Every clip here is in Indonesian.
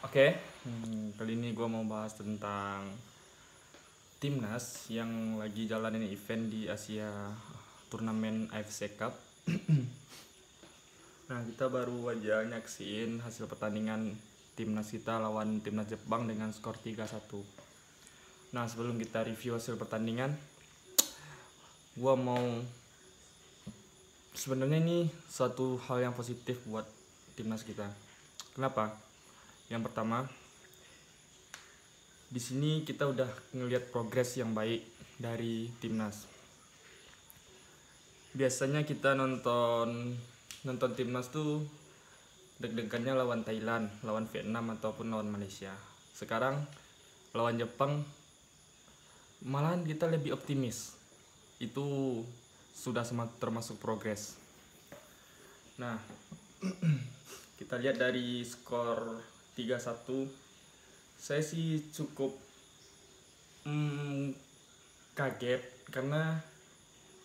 Oke, kali ini gue mau bahas tentang timnas yang lagi jalanin event di Asia turnamen AFC Cup. Nah, kita baru aja nyaksiin hasil pertandingan timnas kita lawan timnas Jepang dengan skor 3-1. Nah, sebelum kita review hasil pertandingan, gue mau sebenarnya ini suatu hal yang positif buat timnas kita. Kenapa? Yang pertama, di sini kita udah ngelihat progres yang baik dari timnas. Biasanya kita nonton timnas tuh deg-degannya lawan Thailand, lawan Vietnam ataupun lawan Malaysia. Sekarang lawan Jepang malahan kita lebih optimis. Itu sudah termasuk progres. Nah, kita lihat dari skor 3-1, saya sih cukup kaget karena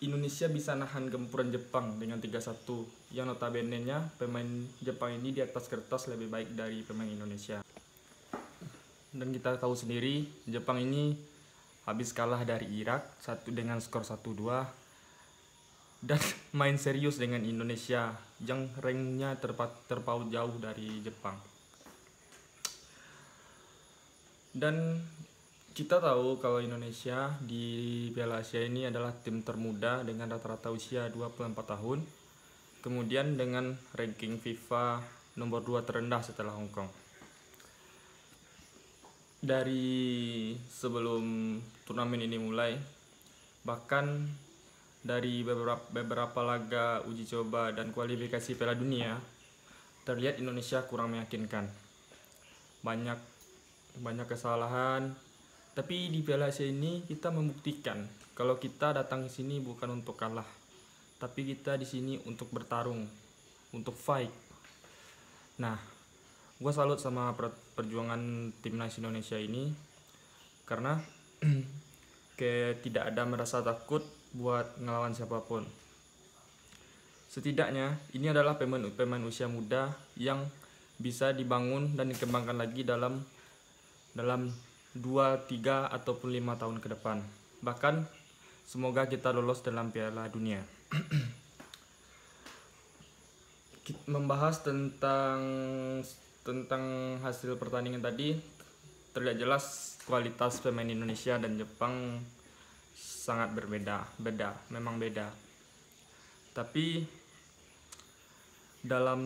Indonesia bisa nahan gempuran Jepang dengan 3-1, yang notabene-nya pemain Jepang ini di atas kertas lebih baik dari pemain Indonesia. Dan kita tahu sendiri Jepang ini habis kalah dari Irak dengan skor 1-2 dan main serius dengan Indonesia yang ranknya terpaut jauh dari Jepang. Dan kita tahu kalau Indonesia di Piala Asia ini adalah tim termuda dengan rata-rata usia 24 tahun. Kemudian dengan ranking FIFA nomor 2 terendah setelah Hong Kong. Dari sebelum turnamen ini mulai, bahkan dari beberapa laga uji coba dan kualifikasi Piala Dunia, terlihat Indonesia kurang meyakinkan. Banyak kesalahan. Tapi di Piala Asia ini kita membuktikan kalau kita datang ke sini bukan untuk kalah, tapi kita di sini untuk bertarung, untuk fight. Nah, gue salut sama perjuangan timnas Indonesia ini karena tidak ada merasa takut buat ngelawan siapapun. Setidaknya ini adalah pemain usia muda yang bisa dibangun dan dikembangkan lagi dalam 2, 3, ataupun 5 tahun ke depan. Bahkan semoga kita lolos dalam Piala Dunia. Membahas tentang hasil pertandingan tadi, terlihat jelas kualitas pemain Indonesia dan Jepang sangat memang beda. Tapi dalam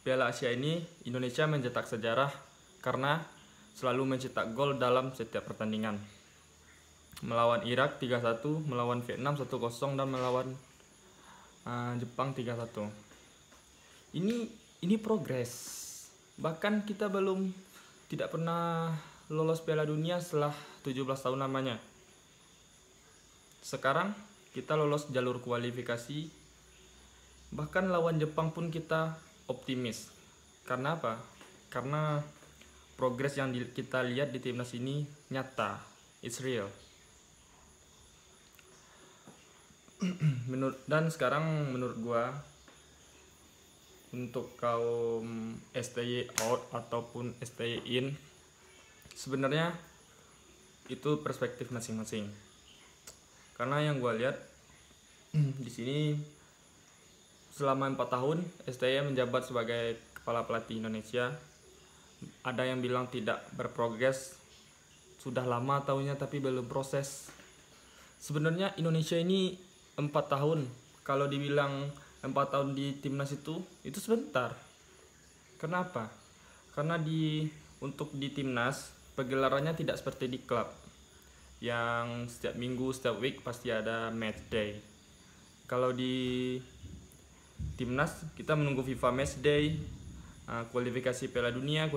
Piala Asia ini Indonesia mencetak sejarah karena selalu mencetak gol dalam setiap pertandingan. Melawan Irak 3-1, melawan Vietnam 1-0, dan melawan Jepang 3-1. Ini progres. Bahkan kita tidak pernah lolos Piala Dunia setelah 17 tahun lamanya. Sekarang kita lolos jalur kualifikasi. Bahkan lawan Jepang pun kita optimis. Karena apa? Karena progres yang kita lihat di timnas ini nyata, it's real. Dan sekarang menurut gua, untuk kaum STY out ataupun STY in, sebenarnya itu perspektif masing-masing. Karena yang gua lihat di sini selama 4 tahun STY menjabat sebagai kepala pelatih Indonesia. Ada yang bilang tidak berprogres, sudah lama tahunya tapi belum proses. Sebenarnya Indonesia ini 4 tahun, kalau dibilang 4 tahun di timnas itu sebentar. Kenapa? Karena untuk di timnas pergelarannya tidak seperti di klub yang setiap minggu, setiap week pasti ada match day. Kalau di timnas kita menunggu FIFA match day, kualifikasi Piala Dunia,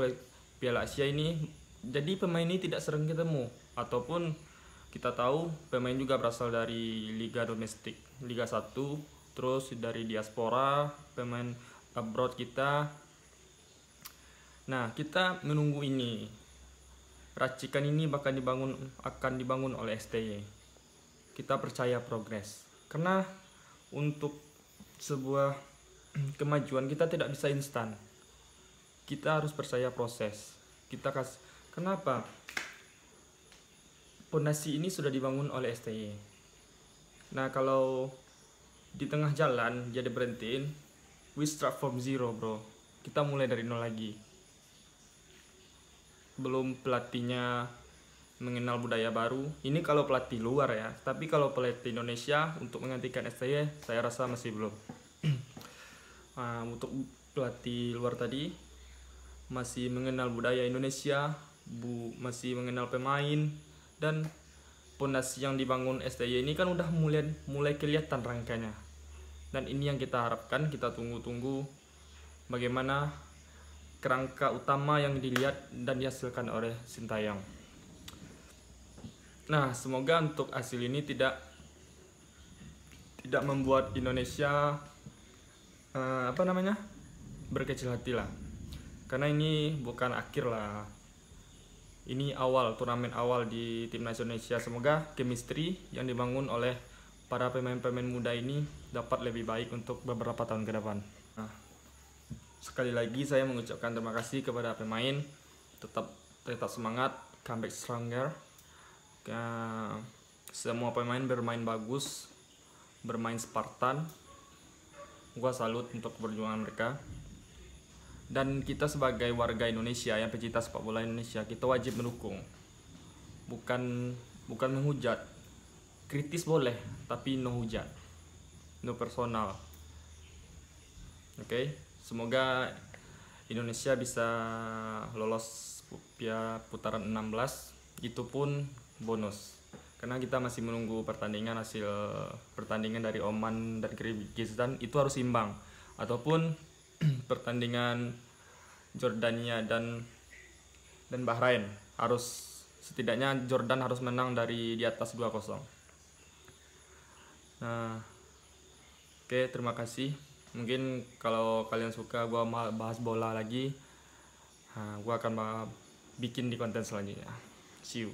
Piala Asia ini. Jadi pemain ini tidak sering ketemu, ataupun kita tahu pemain juga berasal dari liga domestik, Liga 1, terus dari diaspora, pemain abroad kita. Nah, kita menunggu ini. Racikan ini akan dibangun oleh STY. Kita percaya progres. Karena untuk sebuah kemajuan kita tidak bisa instan. kita harus percaya proses. Kenapa? Pondasi ini sudah dibangun oleh STY. Nah, kalau di tengah jalan jadi berhentiin, we start from zero, bro. Kita mulai dari nol lagi. Belum pelatihnya mengenal budaya baru. Ini kalau pelatih luar ya. Tapi kalau pelatih Indonesia untuk menggantikan STY, saya rasa masih belum. Untuk pelatih luar tadi masih mengenal budaya Indonesia, masih mengenal pemain, dan pondasi yang dibangun STY ini kan udah mulai kelihatan rangkanya. Dan ini yang kita harapkan, kita tunggu-tunggu bagaimana kerangka utama yang dilihat dan dihasilkan oleh Sintayong. Nah, semoga untuk hasil ini tidak membuat Indonesia berkecil hati lah. Karena ini bukan akhir lah. Ini turnamen awal di timnas Indonesia. Semoga chemistry yang dibangun oleh para pemain-pemain muda ini dapat lebih baik untuk beberapa tahun ke depan. Nah, sekali lagi saya mengucapkan terima kasih kepada pemain. Tetap semangat, comeback stronger. Semua pemain bermain bagus, bermain Spartan. Gua salut untuk perjuangan mereka. Dan kita sebagai warga Indonesia yang pecinta sepak bola Indonesia, kita wajib mendukung, bukan menghujat. Kritis boleh, tapi no hujat, no personal. Oke, semoga Indonesia bisa lolos putaran 16. Itu pun bonus, karena kita masih menunggu hasil pertandingan dari Oman dan Kyrgyzstan. Itu harus imbang, ataupun pertandingan Jordania dan Bahrain setidaknya Jordan harus menang dari di atas 2-0. Nah, oke, terima kasih. Mungkin kalau kalian suka gua bahas bola lagi, gua akan bikin di konten selanjutnya. See you.